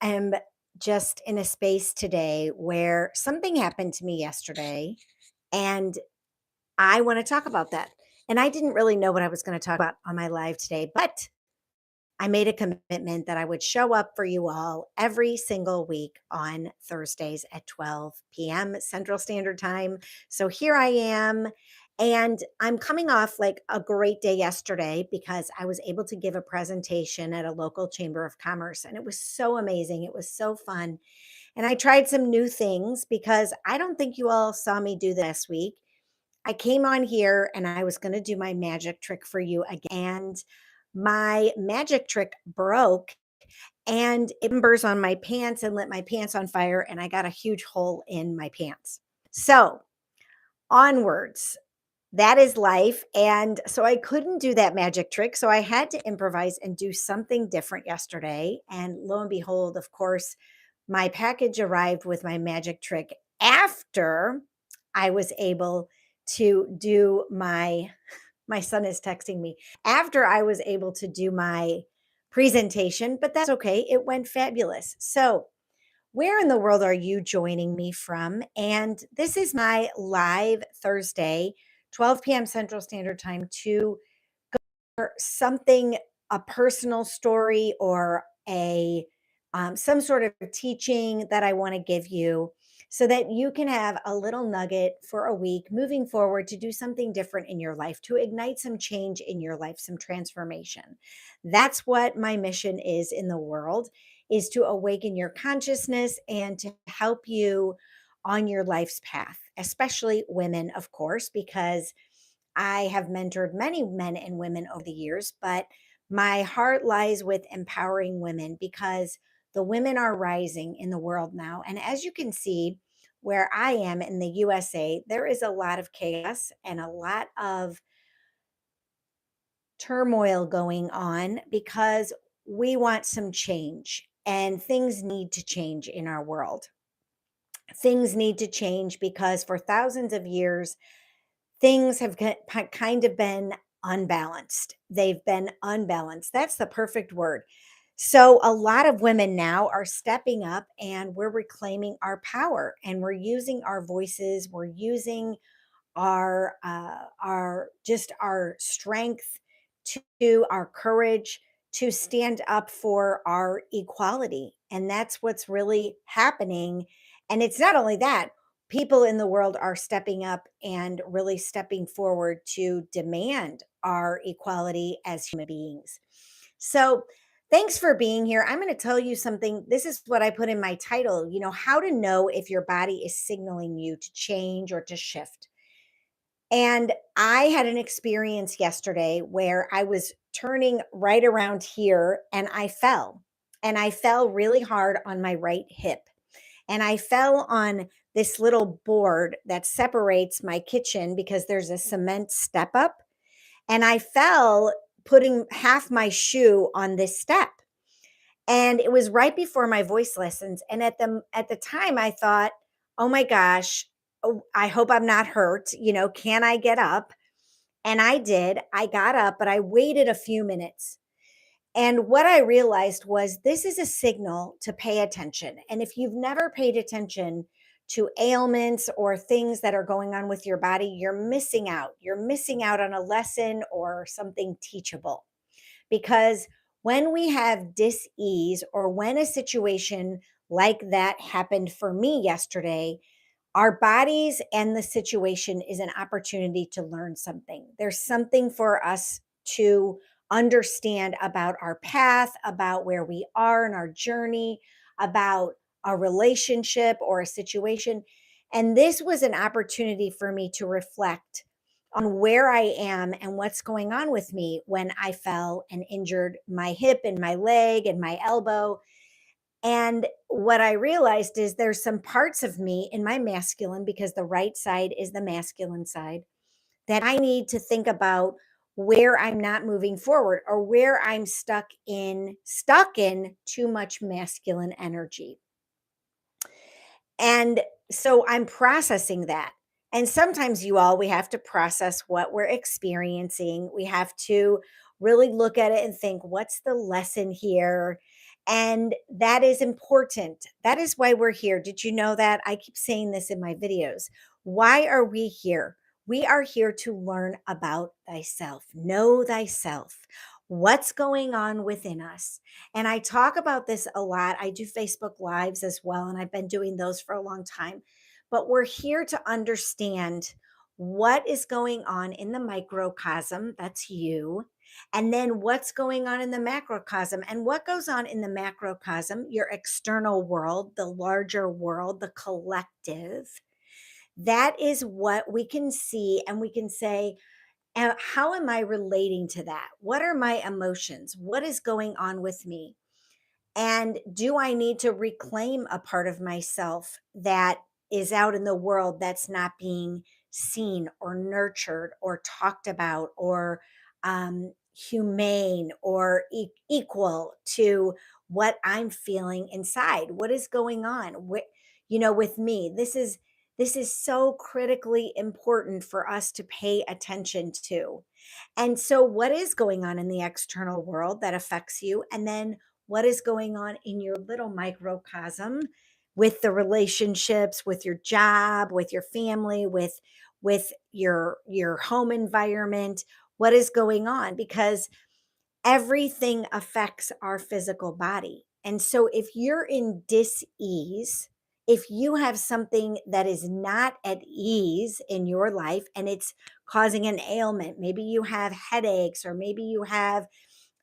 am just in a space today where something happened to me yesterday, and I want to talk about that. And I didn't really know what I was going to talk about on my live today, but I made a commitment that I would show up for you all every single week on Thursdays at 12 p.m. Central Standard Time. So here I am. And I'm coming off like a great day yesterday because I was able to give a presentation at a local chamber of commerce. And it was so amazing. It was so fun. And I tried some new things because I don't think you all saw me do this week. I came on here and I was going to do my magic trick for you again. And my magic trick broke and it burst on my pants and lit my pants on fire. And I got a huge hole in my pants. So, onwards. That is life. And so I couldn't do that magic trick. So I had to improvise and do something different yesterday. And lo and behold, of course, my package arrived with my magic trick after I was able to do my son is texting me after I was able to do my presentation, but that's okay. It went fabulous. So, where in the world are you joining me from? And this is my live Thursday, 12 p.m. Central Standard Time to something, a personal story or a some sort of teaching that I want to give you so that you can have a little nugget for a week moving forward to do something different in your life, to ignite some change in your life, some transformation. That's what my mission is in the world, is to awaken your consciousness and to help you on your life's path, especially women, of course, because I have mentored many men and women over the years, but my heart lies with empowering women because the women are rising in the world now. And as you can see, where I am in the USA, there is a lot of chaos and a lot of turmoil going on because we want some change and things need to change in our world. Things need to change because for thousands of years, things have kind of been unbalanced. They've been unbalanced. That's the perfect word. So, a lot of women now are stepping up and we're reclaiming our power and we're using our voices. We're using our just our strength to our courage to stand up for our equality. And that's what's really happening. And it's not only that, people in the world are stepping up and really stepping forward to demand our equality as human beings. So, thanks for being here. I'm going to tell you something. This is what I put in my title, how to know if your body is signaling you to change or to shift. And I had an experience yesterday where I was turning right around here and I fell. And I fell really hard on my right hip. And I fell on this little board that separates my kitchen because there's a cement step up. And I fell putting half my shoe on this step. And it was right before my voice lessons. And at the time I thought, oh my gosh, oh, I hope I'm not hurt. Can I get up? And I did. I got up, but I waited a few minutes. And what I realized was this is a signal to pay attention. And if you've never paid attention to ailments or things that are going on with your body, you're missing out. You're missing out on a lesson or something teachable. Because when we have dis-ease or when a situation like that happened for me yesterday, our bodies and the situation is an opportunity to learn something. There's something for us to understand about our path, about where we are in our journey, about a relationship or a situation. And this was an opportunity for me to reflect on where I am and what's going on with me when I fell and injured my hip and my leg and my elbow. And what I realized is there's some parts of me in my masculine, because the right side is the masculine side, that I need to think about where I'm not moving forward or where I'm stuck in too much masculine energy. And so I'm processing that. And sometimes, you all, we have to process what we're experiencing. We have to really look at it and think, what's the lesson here? And that is important. That is why we're here. Did you know that? I keep saying this in my videos. Why are we here? We are here to learn about thyself, know thyself, what's going on within us. And I talk about this a lot. I do Facebook Lives as well, and I've been doing those for a long time. But we're here to understand what is going on in the microcosm, that's you, and then what's going on in the macrocosm. And what goes on in the macrocosm, your external world, the larger world, the collective, that is what we can see and we can say, how am I relating to that? What are my emotions? What is going on with me? And do I need to reclaim a part of myself that is out in the world that's not being seen or nurtured or talked about or humane or equal to what I'm feeling inside? What is going on? With me, this is so critically important for us to pay attention to. And so, what is going on in the external world that affects you? And then what is going on in your little microcosm with the relationships, with your job, with your family, with your home environment? What is going on? Because everything affects our physical body. And so if you're in dis-ease, if you have something that is not at ease in your life and it's causing an ailment, maybe you have headaches, or maybe you have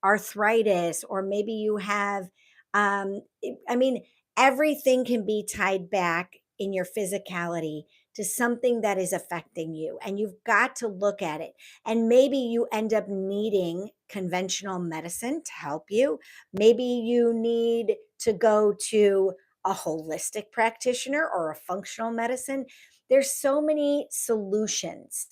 arthritis, or maybe you have I mean, everything can be tied back in your physicality to something that is affecting you, and you've got to look at it. And maybe you end up needing conventional medicine to help you. Maybe you need to go to a holistic practitioner or a functional medicine. There's so many solutions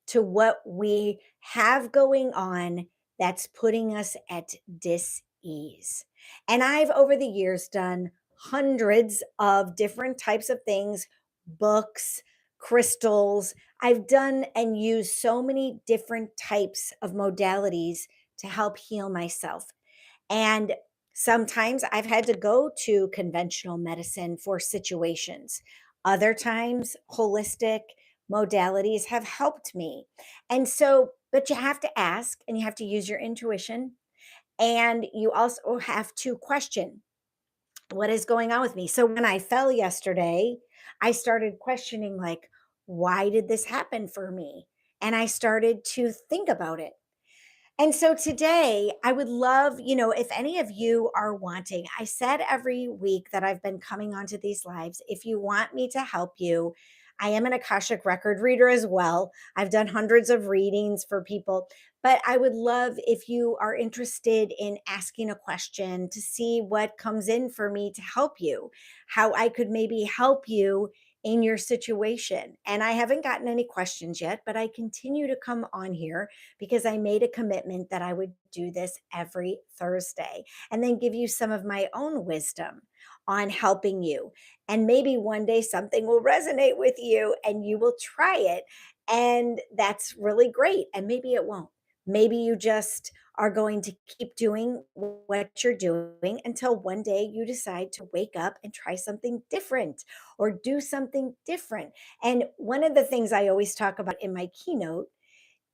to what we have going on that's putting us at dis-ease. And I've over the years done hundreds of different types of things, books, crystals. I've done and used so many different types of modalities to help heal myself. And sometimes I've had to go to conventional medicine for situations. Other times, holistic modalities have helped me. And so, but you have to ask and you have to use your intuition. And you also have to question what is going on with me. So when I fell yesterday, I started questioning, like, why did this happen for me? And I started to think about it. And so today, I would love, if any of you are wanting, I said every week that I've been coming onto these lives, if you want me to help you, I am an Akashic record reader as well. I've done hundreds of readings for people, but I would love if you are interested in asking a question to see what comes in for me to help you, how I could maybe help you in your situation. And I haven't gotten any questions yet, but I continue to come on here because I made a commitment that I would do this every Thursday and then give you some of my own wisdom on helping you. And maybe one day something will resonate with you and you will try it. And that's really great. And maybe it won't. Maybe you just are going to keep doing what you're doing until one day you decide to wake up and try something different or do something different. And one of the things I always talk about in my keynote,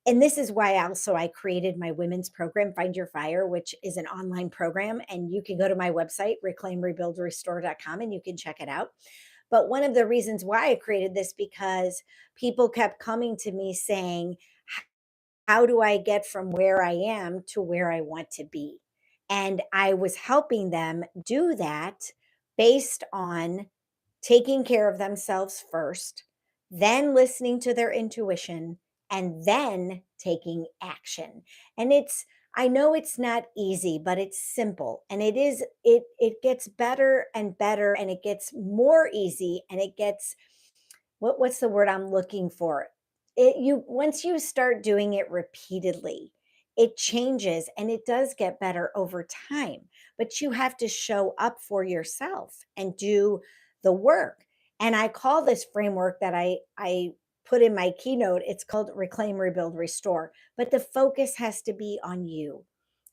and this is why also I created my women's program, Find Your Fire, which is an online program. And you can go to my website, reclaimrebuildrestore.com, and you can check it out. But one of the reasons why I created this, because people kept coming to me saying, how do I get from where I am to where I want to be? And I was helping them do that based on taking care of themselves first, then listening to their intuition, and then taking action. And I know it's not easy, but it's simple. And it gets better and better, and it gets more easy, and it gets, what's the word I'm looking for? You once you start doing it repeatedly, it changes and it does get better over time. But you have to show up for yourself and do the work. And I call this framework that I put in my keynote, it's called Reclaim, Rebuild, Restore. But the focus has to be on you,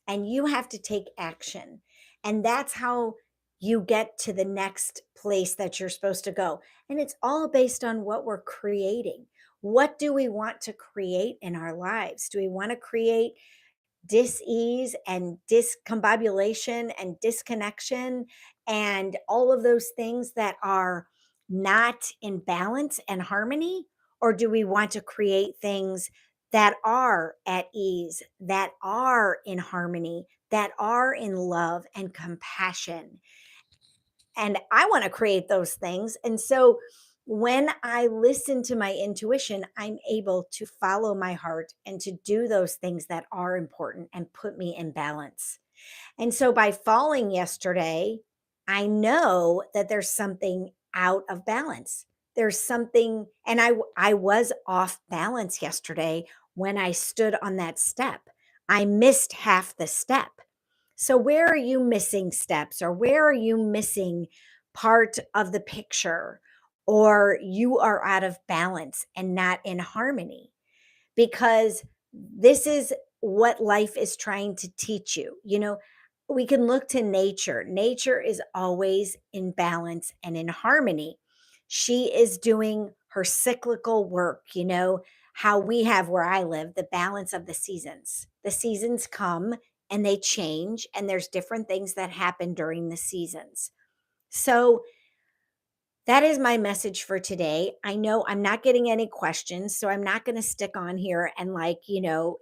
and you have to take action. And that's how you get to the next place that you're supposed to go. And it's all based on what we're creating. What do we want to create in our lives? Do we want to create dis-ease and discombobulation and disconnection and all of those things that are not in balance and harmony? Or do we want to create things that are at ease, that are in harmony, that are in love and compassion? And I want to create those things. And so when I listen to my intuition, I'm able to follow my heart and to do those things that are important and put me in balance. And so by falling yesterday, I know that there's something out of balance. There's something, and I was off balance yesterday when I stood on that step. I missed half the step. So, where are you missing steps, or where are you missing part of the picture, or you are out of balance and not in harmony? Because this is what life is trying to teach you. We can look to nature. Nature is always in balance and in harmony. She is doing her cyclical work, how we have where I live, the balance of the seasons. The seasons come and they change, and there's different things that happen during the seasons. So, that is my message for today. I know I'm not getting any questions, so I'm not going to stick on here and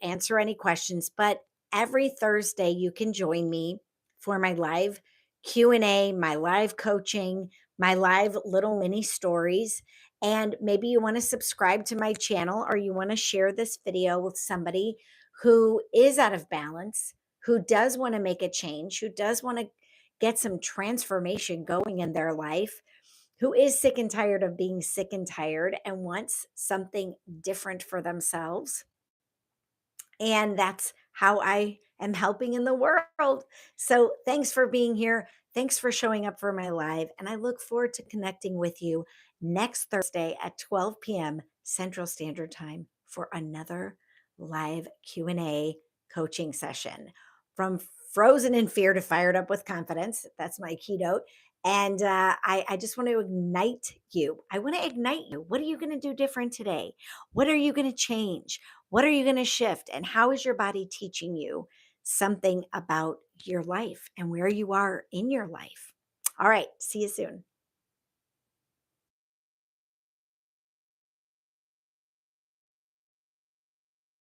answer any questions, but every Thursday you can join me for my live Q&A, my live coaching, my live little mini stories, and maybe you want to subscribe to my channel, or you want to share this video with somebody who is out of balance, who does want to make a change, who does want to get some transformation going in their life, who is sick and tired of being sick and tired and wants something different for themselves. And that's how I am helping in the world. So thanks for being here. Thanks for showing up for my live. And I look forward to connecting with you next Thursday at 12 p.m. Central Standard Time for another live Q&A coaching session. From frozen in fear to fired up with confidence. That's my keynote. And I just want to ignite you. I want to ignite you. What are you going to do different today? What are you going to change? What are you going to shift? And how is your body teaching you something about your life and where you are in your life? All right. See you soon.